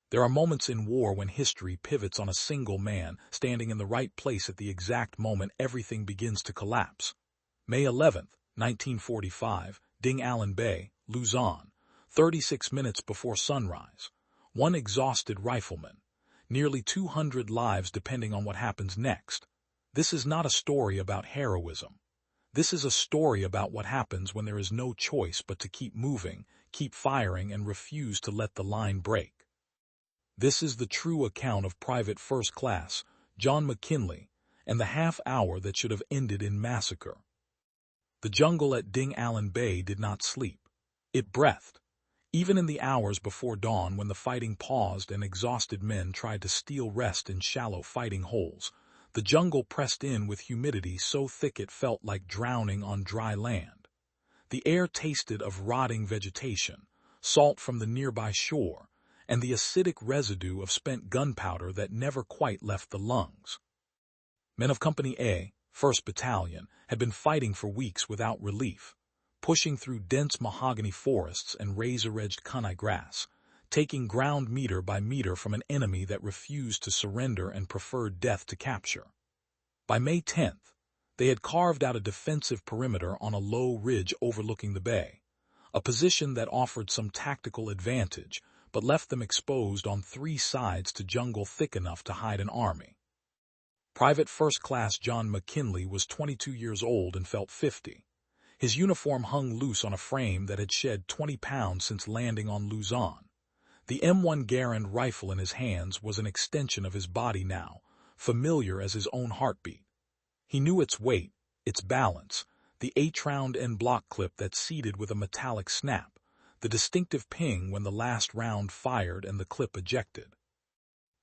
There are moments in war when history pivots on a single man standing in the right place at the exact moment everything begins to collapse. May 11, 1945, Ding Allen Bay, Luzon, 36 minutes before sunrise. One exhausted rifleman. Nearly 200 lives depending on what happens next. This is not a story about heroism. This is a story about what happens when there is no choice but to keep moving, keep firing, and refuse to let the line break. This is the true account of Private First Class John McKinley and the half hour that should have ended in massacre. The jungle at Ding Allen Bay did not sleep. It breathed. Even in the hours before dawn when the fighting paused and exhausted men tried to steal rest in shallow fighting holes, the jungle pressed in with humidity so thick it felt like drowning on dry land. The air tasted of rotting vegetation, salt from the nearby shore, and the acidic residue of spent gunpowder that never quite left the lungs. Men of Company A, 1st Battalion, had been fighting for weeks without relief, pushing through dense mahogany forests and razor-edged kunai grass, taking ground meter by meter from an enemy that refused to surrender and preferred death to capture. By May 10th, they had carved out a defensive perimeter on a low ridge overlooking the bay, a position that offered some tactical advantage but left them exposed on 3 sides to jungle thick enough to hide an army. Private First Class John McKinley was 22 years old and felt 50. His uniform hung loose on a frame that had shed 20 pounds since landing on Luzon. The M1 Garand rifle in his hands was an extension of his body now, familiar as his own heartbeat. He knew its weight, its balance, the 8-round end block clip that seated with a metallic snap, the distinctive ping when the last round fired and the clip ejected.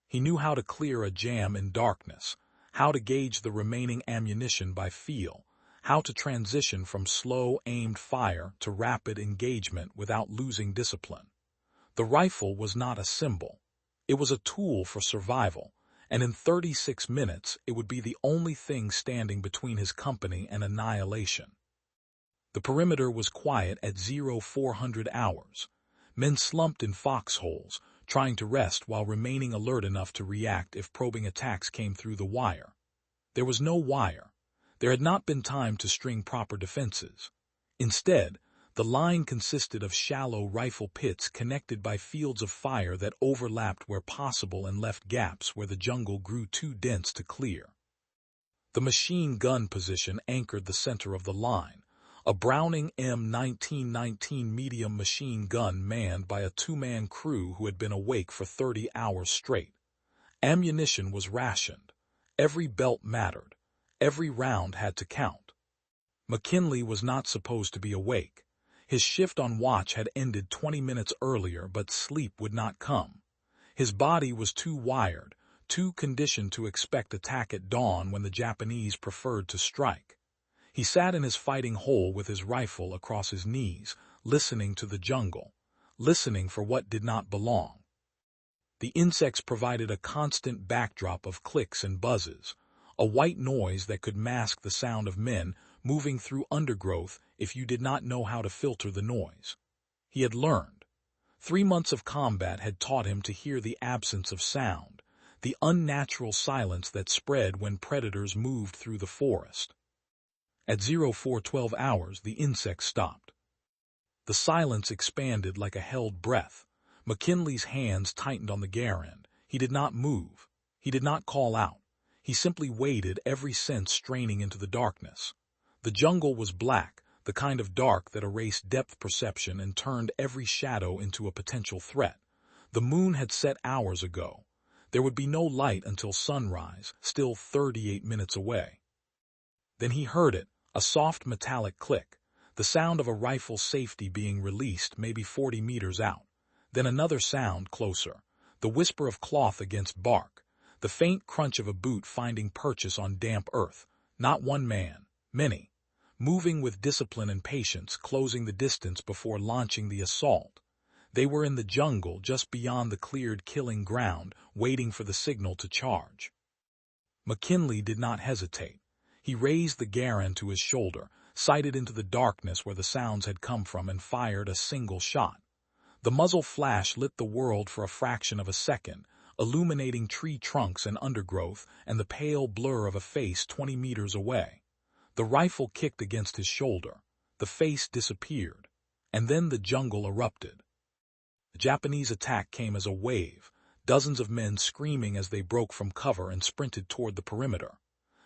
He knew how to clear a jam in darkness, how to gauge the remaining ammunition by feel, how to transition from slow, aimed fire to rapid engagement without losing discipline. The rifle was not a symbol. It was a tool for survival, and in 36 minutes it would be the only thing standing between his company and annihilation. The perimeter was quiet at 0400 hours. Men slumped in foxholes, trying to rest while remaining alert enough to react if probing attacks came through the wire. There was no wire. There had not been time to string proper defenses. Instead, the line consisted of shallow rifle pits connected by fields of fire that overlapped where possible and left gaps where the jungle grew too dense to clear. The machine gun position anchored the center of the line, a Browning M1919 medium machine gun manned by a 2-man crew who had been awake for 30 hours straight. Ammunition was rationed. Every belt mattered. Every round had to count. McKinley was not supposed to be awake. His shift on watch had ended 20 minutes earlier, but sleep would not come. His body was too wired, too conditioned to expect attack at dawn when the Japanese preferred to strike. He sat in his fighting hole with his rifle across his knees, listening to the jungle, listening for what did not belong. The insects provided a constant backdrop of clicks and buzzes, a white noise that could mask the sound of men moving through undergrowth if you did not know how to filter the noise. He had learned. 3 months of combat had taught him to hear the absence of sound, the unnatural silence that spread when predators moved through the forest. At 0412 hours, the insects stopped. The silence expanded like a held breath. McKinley's hands tightened on the Garand. He did not move. He did not call out. He simply waited, every sense straining into the darkness. The jungle was black, the kind of dark that erased depth perception and turned every shadow into a potential threat. The moon had set hours ago. There would be no light until sunrise, still 38 minutes away. Then he heard it, a soft metallic click, the sound of a rifle safety being released maybe 40 meters out. Then another sound closer, the whisper of cloth against bark, the faint crunch of a boot finding purchase on damp earth. Not one man, many, moving with discipline and patience, closing the distance before launching the assault. They were in the jungle just beyond the cleared killing ground, waiting for the signal to charge. McKinley did not hesitate. He raised the Garand to his shoulder, sighted into the darkness where the sounds had come from, and fired a single shot. The muzzle flash lit the world for a fraction of a second, illuminating tree trunks and undergrowth and the pale blur of a face 20 meters away. The rifle kicked against his shoulder. The face disappeared, and then the jungle erupted. The Japanese attack came as a wave, dozens of men screaming as they broke from cover and sprinted toward the perimeter.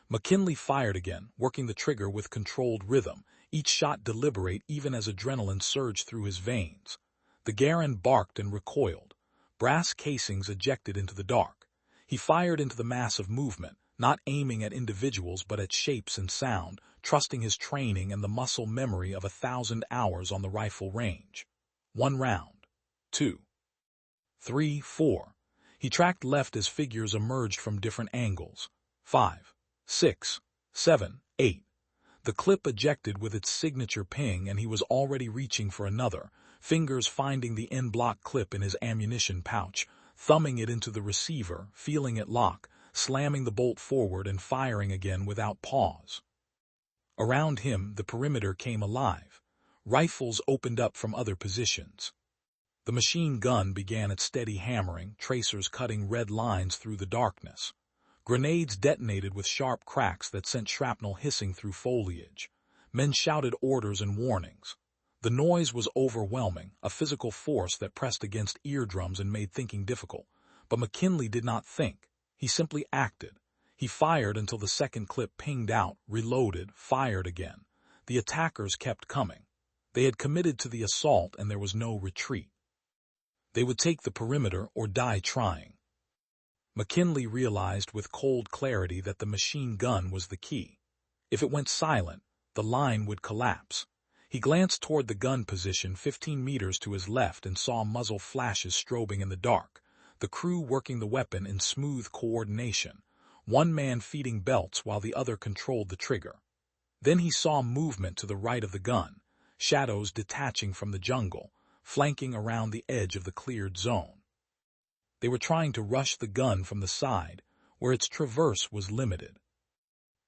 McKinley fired again, working the trigger with controlled rhythm, each shot deliberate even as adrenaline surged through his veins. The Garand barked and recoiled. Brass casings ejected into the dark. He fired into the mass of movement, not aiming at individuals but at shapes and sound, trusting his training and the muscle memory of 1,000 hours on the rifle range. 1 round. 2. 3, 4. He tracked left as figures emerged from different angles. 5, 6, 7, 8. The clip ejected with its signature ping and he was already reaching for another, fingers finding the en-bloc clip in his ammunition pouch, thumbing it into the receiver, feeling it lock, slamming the bolt forward and firing again without pause. Around him, the perimeter came alive. Rifles opened up from other positions. The machine gun began its steady hammering, tracers cutting red lines through the darkness. Grenades detonated with sharp cracks that sent shrapnel hissing through foliage. Men shouted orders and warnings. The noise was overwhelming, a physical force that pressed against eardrums and made thinking difficult. But McKinley did not think. He simply acted. He fired until the second clip pinged out, reloaded, fired again. The attackers kept coming. They had committed to the assault and there was no retreat. They would take the perimeter or die trying. McKinley realized with cold clarity that the machine gun was the key. If it went silent, the line would collapse. He glanced toward the gun position 15 meters to his left and saw muzzle flashes strobing in the dark, the crew working the weapon in smooth coordination, one man feeding belts while the other controlled the trigger. Then he saw movement to the right of the gun, shadows detaching from the jungle, flanking around the edge of the cleared zone. They were trying to rush the gun from the side, where its traverse was limited.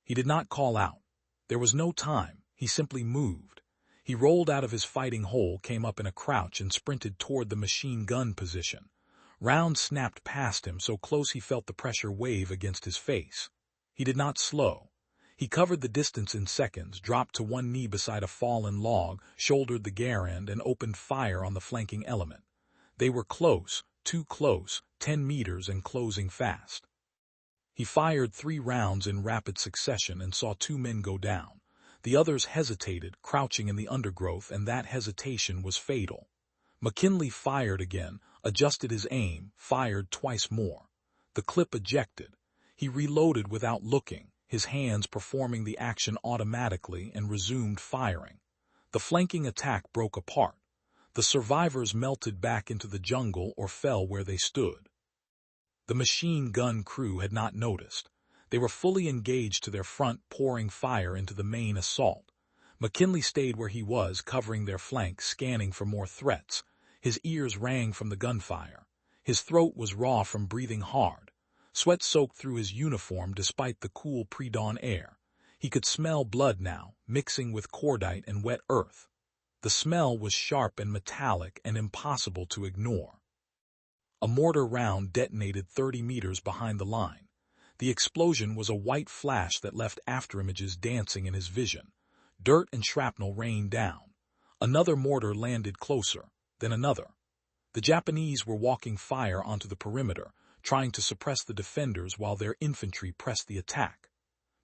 He did not call out. There was no time. He simply moved. He rolled out of his fighting hole, came up in a crouch, and sprinted toward the machine gun position. Rounds snapped past him so close he felt the pressure wave against his face. He did not slow. He covered the distance in seconds, dropped to one knee beside a fallen log, shouldered the Garand, and opened fire on the flanking element. They were close, too close, 10 meters and closing fast. He fired 3 rounds in rapid succession and saw 2 men go down. The others hesitated, crouching in the undergrowth, and that hesitation was fatal. McKinley fired again, adjusted his aim, fired twice more. The clip ejected. He reloaded without looking, his hands performing the action automatically, and resumed firing. The flanking attack broke apart. The survivors melted back into the jungle or fell where they stood. The machine gun crew had not noticed. They were fully engaged to their front, pouring fire into the main assault. McKinley stayed where he was, covering their flank, scanning for more threats. His ears rang from the gunfire. His throat was raw from breathing hard. Sweat soaked through his uniform despite the cool pre-dawn air. He could smell blood now, mixing with cordite and wet earth. The smell was sharp and metallic and impossible to ignore. A mortar round detonated 30 meters behind the line. The explosion was a white flash that left afterimages dancing in his vision. Dirt and shrapnel rained down. Another mortar landed closer, then another. The Japanese were walking fire onto the perimeter, trying to suppress the defenders while their infantry pressed the attack.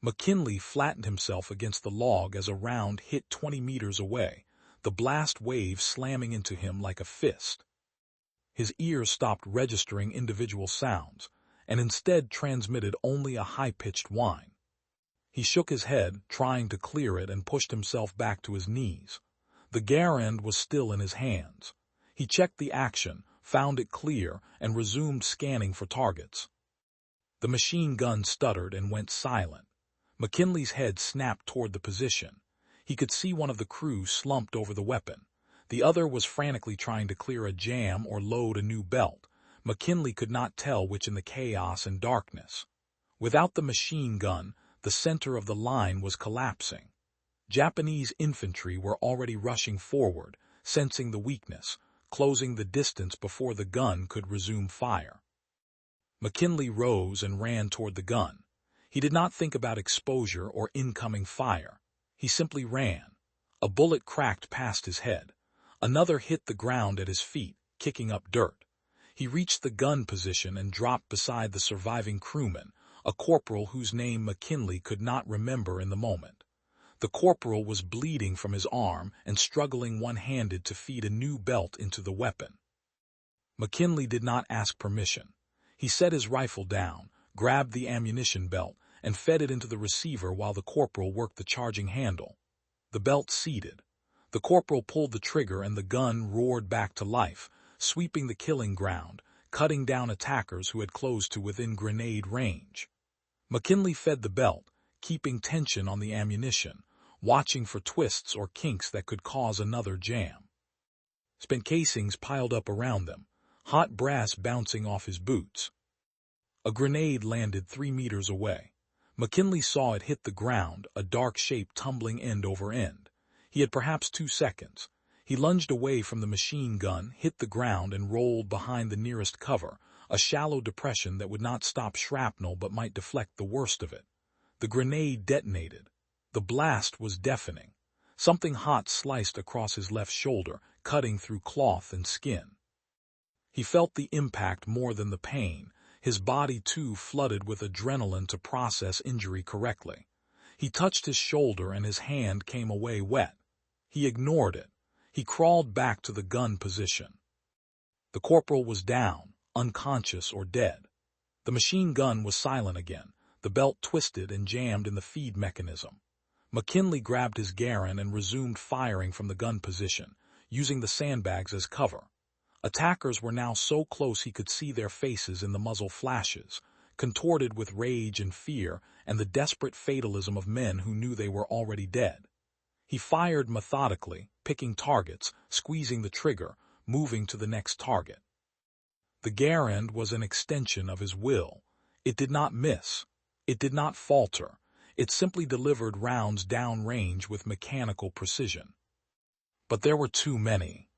McKinley flattened himself against the log as a round hit 20 meters away, the blast wave slamming into him like a fist. His ears stopped registering individual sounds, and instead transmitted only a high-pitched whine. He shook his head, trying to clear it, and pushed himself back to his knees. The Garand was still in his hands. He checked the action, found it clear, and resumed scanning for targets. The machine gun stuttered and went silent. McKinley's head snapped toward the position. He could see one of the crew slumped over the weapon. The other was frantically trying to clear a jam or load a new belt. McKinley could not tell which in the chaos and darkness. Without the machine gun, the center of the line was collapsing. Japanese infantry were already rushing forward, sensing the weakness, closing the distance before the gun could resume fire. McKinley rose and ran toward the gun. He did not think about exposure or incoming fire. He simply ran. A bullet cracked past his head. Another hit the ground at his feet, kicking up dirt. He reached the gun position and dropped beside the surviving crewman, a corporal whose name McKinley could not remember in the moment. The corporal was bleeding from his arm and struggling one-handed to feed a new belt into the weapon. McKinley did not ask permission. He set his rifle down, grabbed the ammunition belt, and fed it into the receiver while the corporal worked the charging handle. The belt seated. The corporal pulled the trigger and the gun roared back to life, sweeping the killing ground, cutting down attackers who had closed to within grenade range. McKinley fed the belt, keeping tension on the ammunition, watching for twists or kinks that could cause another jam. Spent casings piled up around them, hot brass bouncing off his boots. A grenade landed 3 meters away. McKinley saw it hit the ground, a dark shape tumbling end over end. He had perhaps 2 seconds. He lunged away from the machine gun, hit the ground, and rolled behind the nearest cover, a shallow depression that would not stop shrapnel but might deflect the worst of it. The grenade detonated. The blast was deafening. Something hot sliced across his left shoulder, cutting through cloth and skin. He felt the impact more than the pain, his body too flooded with adrenaline to process injury correctly. He touched his shoulder and his hand came away wet. He ignored it. He crawled back to the gun position. The corporal was down, unconscious or dead. The machine gun was silent again, the belt twisted and jammed in the feed mechanism. McKinley grabbed his Garand and resumed firing from the gun position, using the sandbags as cover. Attackers were now so close he could see their faces in the muzzle flashes, contorted with rage and fear and the desperate fatalism of men who knew they were already dead. He fired methodically, picking targets, squeezing the trigger, moving to the next target. The Garand was an extension of his will. It did not miss. It did not falter. It simply delivered rounds downrange with mechanical precision. But there were too many.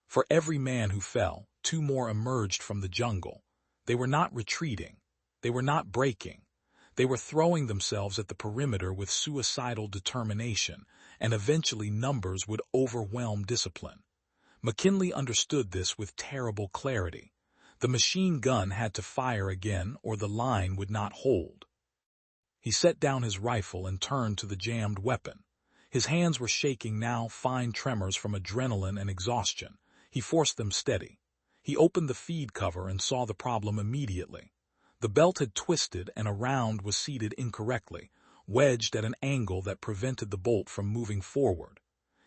For every man who fell, 2 more emerged from the jungle. They were not retreating. They were not breaking. They were throwing themselves at the perimeter with suicidal determination, and eventually numbers would overwhelm discipline. McKinley understood this with terrible clarity. The machine gun had to fire again or the line would not hold. He set down his rifle and turned to the jammed weapon. His hands were shaking now, fine tremors from adrenaline and exhaustion. He forced them steady. He opened the feed cover and saw the problem immediately. The belt had twisted and a round was seated incorrectly, wedged at an angle that prevented the bolt from moving forward.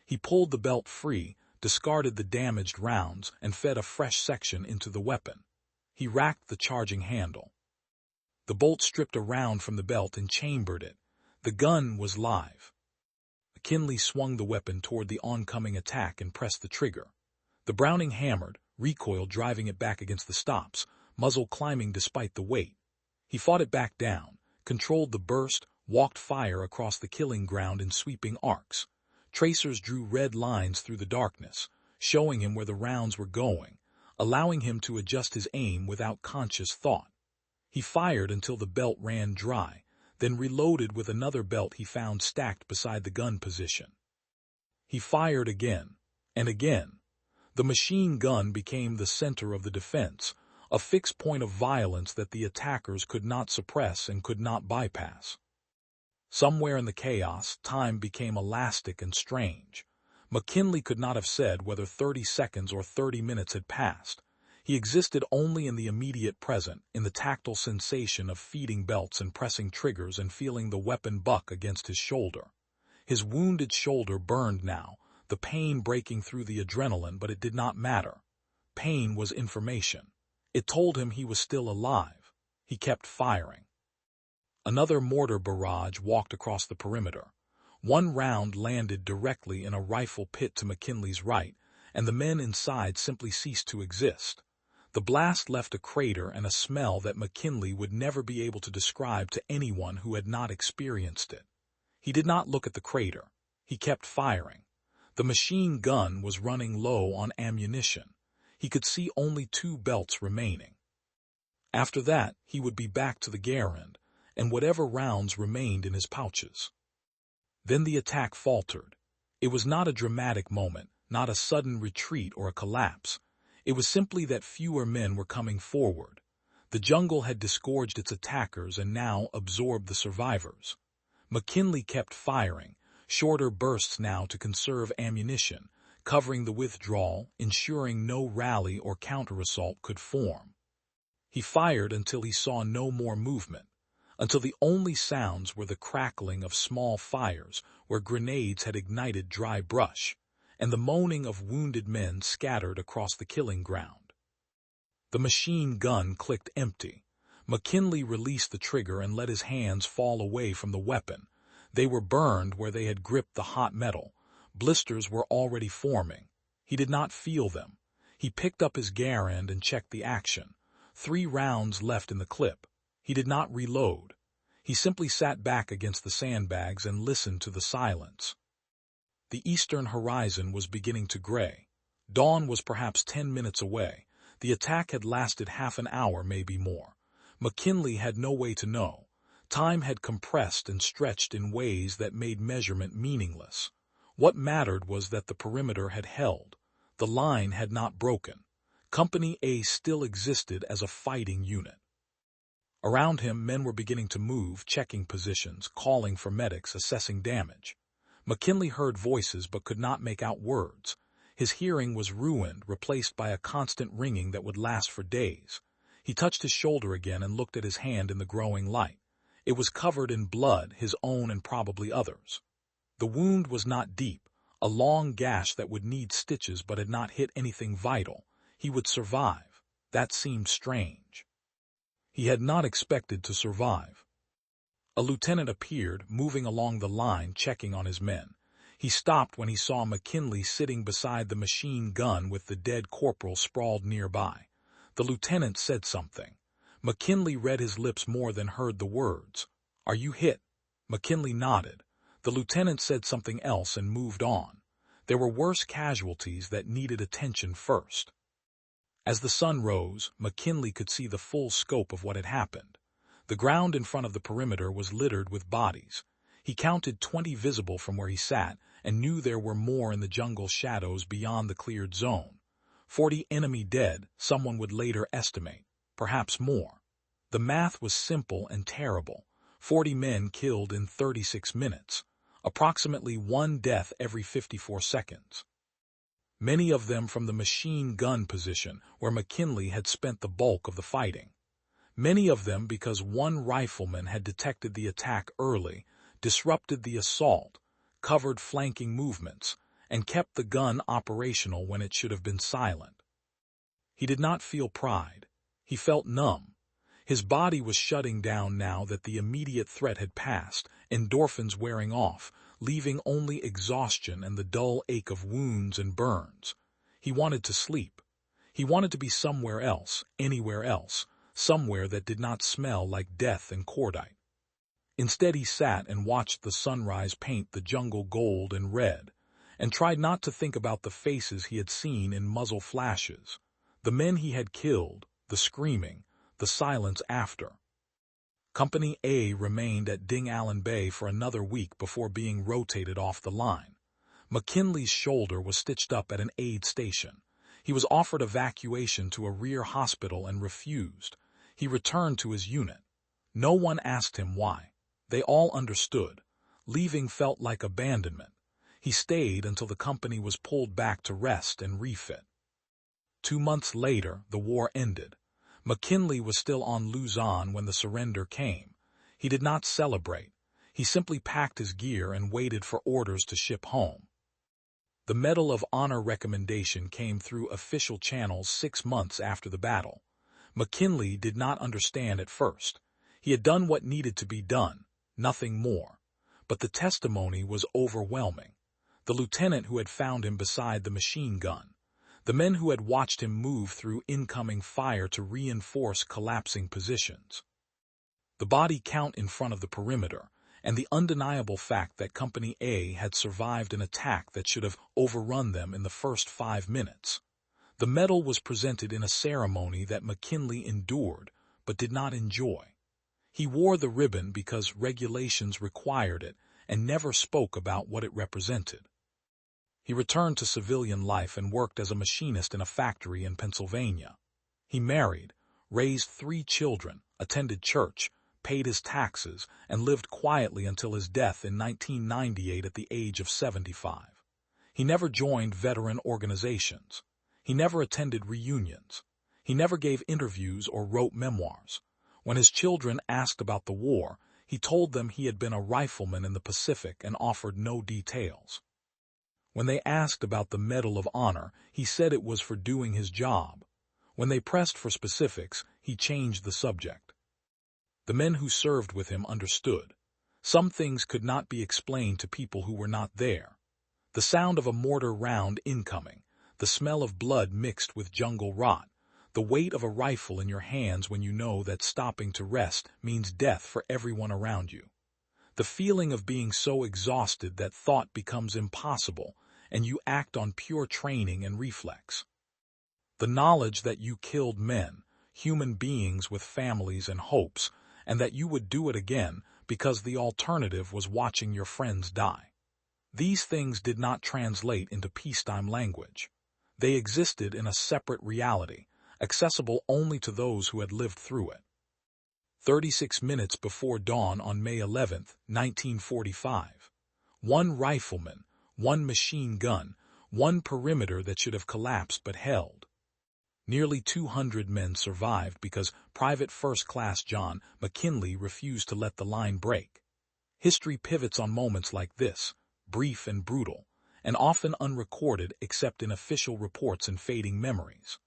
He pulled the belt free, discarded the damaged rounds, and fed a fresh section into the weapon. He racked the charging handle. The bolt stripped a round from the belt and chambered it. The gun was live. McKinley swung the weapon toward the oncoming attack and pressed the trigger. The Browning hammered, recoil driving it back against the stops, muzzle climbing despite the weight. He fought it back down, controlled the burst, walked fire across the killing ground in sweeping arcs. Tracers drew red lines through the darkness, showing him where the rounds were going, allowing him to adjust his aim without conscious thought. He fired until the belt ran dry, then reloaded with another belt he found stacked beside the gun position. He fired again, and again. The machine gun became the center of the defense, a fixed point of violence that the attackers could not suppress and could not bypass. Somewhere in the chaos, time became elastic and strange. McKinley could not have said whether 30 seconds or 30 minutes had passed. He existed only in the immediate present, in the tactile sensation of feeding belts and pressing triggers and feeling the weapon buck against his shoulder. His wounded shoulder burned now, the pain breaking through the adrenaline, but it did not matter. Pain was information. It told him he was still alive. He kept firing. Another mortar barrage walked across the perimeter. One round landed directly in a rifle pit to McKinley's right, and the men inside simply ceased to exist. The blast left a crater and a smell that McKinley would never be able to describe to anyone who had not experienced it. He did not look at the crater. He kept firing. The machine gun was running low on ammunition. He could see only 2 belts remaining. After that, he would be back to the Garand, and whatever rounds remained in his pouches. Then the attack faltered. It was not a dramatic moment, not a sudden retreat or a collapse. It was simply that fewer men were coming forward. The jungle had disgorged its attackers and now absorbed the survivors. McKinley kept firing, shorter bursts now to conserve ammunition, covering the withdrawal, ensuring no rally or counter-assault could form. He fired until he saw no more movement, until the only sounds were the crackling of small fires where grenades had ignited dry brush, and the moaning of wounded men scattered across the killing ground. The machine gun clicked empty. McKinley released the trigger and let his hands fall away from the weapon. They were burned where they had gripped the hot metal. Blisters were already forming. He did not feel them. He picked up his Garand and checked the action. 3 rounds left in the clip. He did not reload. He simply sat back against the sandbags and listened to the silence. The eastern horizon was beginning to gray. Dawn was perhaps 10 minutes away. The attack had lasted half an hour, maybe more. McKinley had no way to know. Time had compressed and stretched in ways that made measurement meaningless. What mattered was that the perimeter had held. The line had not broken. Company A still existed as a fighting unit. Around him, men were beginning to move, checking positions, calling for medics, assessing damage. McKinley heard voices but could not make out words. His hearing was ruined, replaced by a constant ringing that would last for days. He touched his shoulder again and looked at his hand in the growing light. It was covered in blood, his own and probably others. The wound was not deep, a long gash that would need stitches but had not hit anything vital. He would survive. That seemed strange. He had not expected to survive. A lieutenant appeared, moving along the line, checking on his men. He stopped when he saw McKinley sitting beside the machine gun with the dead corporal sprawled nearby. The lieutenant said something. McKinley read his lips more than heard the words. "Are you hit?" McKinley nodded. The lieutenant said something else and moved on. There were worse casualties that needed attention first. As the sun rose, McKinley could see the full scope of what had happened. The ground in front of the perimeter was littered with bodies. He counted 20 visible from where he sat and knew there were more in the jungle shadows beyond the cleared zone. 40 enemy dead, someone would later estimate. Perhaps more. The math was simple and terrible. 40 men killed in 36 minutes. Approximately 1 death every 54 seconds. Many of them from the machine gun position where McKinley had spent the bulk of the fighting. Many of them because one rifleman had detected the attack early, disrupted the assault, covered flanking movements, and kept the gun operational when it should have been silent. He did not feel pride. He felt numb. His body was shutting down now that the immediate threat had passed, endorphins wearing off, leaving only exhaustion and the dull ache of wounds and burns. He wanted to sleep. He wanted to be somewhere else, anywhere else, somewhere that did not smell like death and cordite. Instead, he sat and watched the sunrise paint the jungle gold and red, and tried not to think about the faces he had seen in muzzle flashes, the men he had killed, the screaming, the silence after. Company A remained at Ding Allen Bay for another week before being rotated off the line. McKinley's shoulder was stitched up at an aid station. He was offered evacuation to a rear hospital and refused. He returned to his unit. No one asked him why. They all understood. Leaving felt like abandonment. He stayed until the company was pulled back to rest and refit. 2 months later, the war ended. McKinley was still on Luzon when the surrender came. He did not celebrate. He simply packed his gear and waited for orders to ship home. The Medal of Honor recommendation came through official channels 6 months after the battle. McKinley did not understand at first. He had done what needed to be done, nothing more. But the testimony was overwhelming. The lieutenant who had found him beside the machine gun, the men who had watched him move through incoming fire to reinforce collapsing positions, the body count in front of the perimeter, and the undeniable fact that Company A had survived an attack that should have overrun them in the first 5 minutes. The medal was presented in a ceremony that McKinley endured but did not enjoy. He wore the ribbon because regulations required it and never spoke about what it represented. He returned to civilian life and worked as a machinist in a factory in Pennsylvania. He married, raised 3 children, attended church, paid his taxes, and lived quietly until his death in 1998 at the age of 75. He never joined veteran organizations. He never attended reunions. He never gave interviews or wrote memoirs. When his children asked about the war, he told them he had been a rifleman in the Pacific and offered no details. When they asked about the Medal of Honor, he said it was for doing his job. When they pressed for specifics, he changed the subject. The men who served with him understood. Some things could not be explained to people who were not there. The sound of a mortar round incoming, the smell of blood mixed with jungle rot, the weight of a rifle in your hands when you know that stopping to rest means death for everyone around you. The feeling of being so exhausted that thought becomes impossible and you act on pure training and reflex. The knowledge that you killed men, human beings with families and hopes, and that you would do it again because the alternative was watching your friends die. These things did not translate into peacetime language. They existed in a separate reality, accessible only to those who had lived through it. 36 minutes before dawn on May 11, 1945. 1 rifleman, 1 machine gun, 1 perimeter that should have collapsed but held. Nearly 200 men survived because Private First Class John McKinley refused to let the line break. History pivots on moments like this, brief and brutal, and often unrecorded except in official reports and fading memories.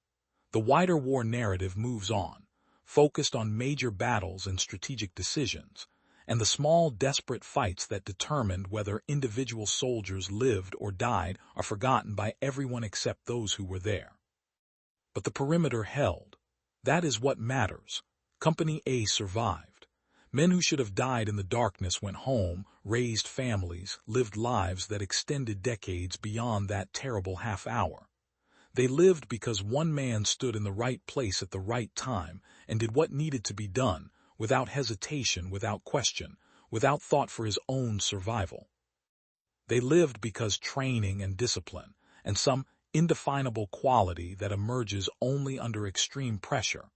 The wider war narrative moves on, focused on major battles and strategic decisions, and the small, desperate fights that determined whether individual soldiers lived or died are forgotten by everyone except those who were there. But the perimeter held. That is what matters. Company A survived. Men who should have died in the darkness went home, raised families, lived lives that extended decades beyond that terrible half hour. They lived because one man stood in the right place at the right time and did what needed to be done, without hesitation, without question, without thought for his own survival. They lived because training and discipline, and some indefinable quality that emerges only under extreme pressure,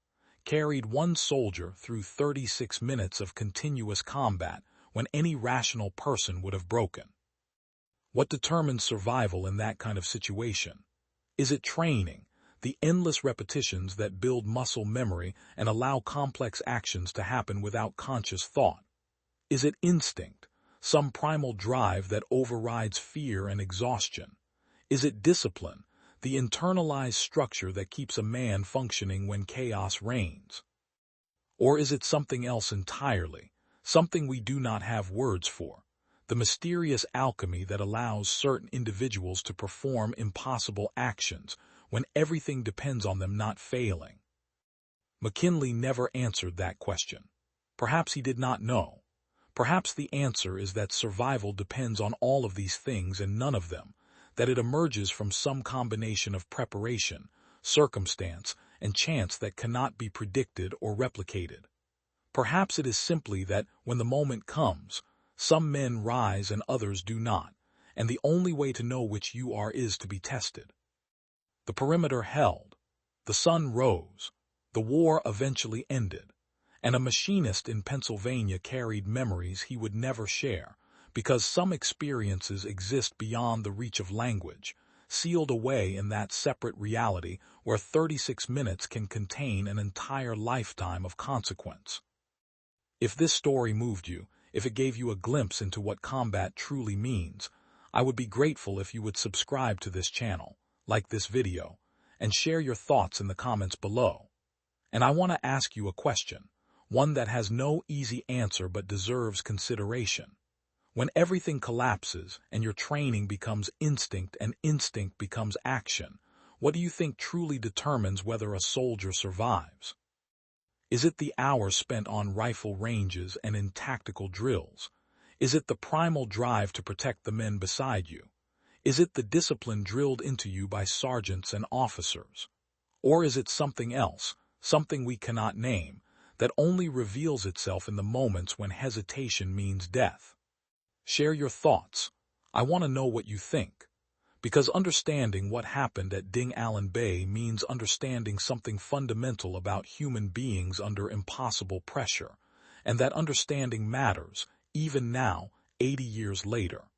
carried one soldier through 36 minutes of continuous combat when any rational person would have broken. What determines survival in that kind of situation? Is it training, the endless repetitions that build muscle memory and allow complex actions to happen without conscious thought? Is it instinct, some primal drive that overrides fear and exhaustion? Is it discipline, the internalized structure that keeps a man functioning when chaos reigns? Or is it something else entirely, something we do not have words for, the mysterious alchemy that allows certain individuals to perform impossible actions when everything depends on them not failing? McKinley never answered that question. Perhaps he did not know. Perhaps the answer is that survival depends on all of these things and none of them, that it emerges from some combination of preparation, circumstance, and chance that cannot be predicted or replicated. Perhaps it is simply that when the moment comes, some men rise and others do not, and the only way to know which you are is to be tested. The perimeter held. The sun rose. The war eventually ended, and a machinist in Pennsylvania carried memories he would never share, because some experiences exist beyond the reach of language, sealed away in that separate reality where 36 minutes can contain an entire lifetime of consequence. If this story moved you, if it gave you a glimpse into what combat truly means, I would be grateful if you would subscribe to this channel, like this video, and share your thoughts in the comments below. And I want to ask you a question, one that has no easy answer but deserves consideration. When everything collapses and your training becomes instinct and instinct becomes action, what do you think truly determines whether a soldier survives? Is it the hours spent on rifle ranges and in tactical drills? Is it the primal drive to protect the men beside you? Is it the discipline drilled into you by sergeants and officers? Or is it something else, something we cannot name, that only reveals itself in the moments when hesitation means death? Share your thoughts. I want to know what you think. Because understanding what happened at Ding Allen Bay means understanding something fundamental about human beings under impossible pressure, and that understanding matters, even now, 80 years later.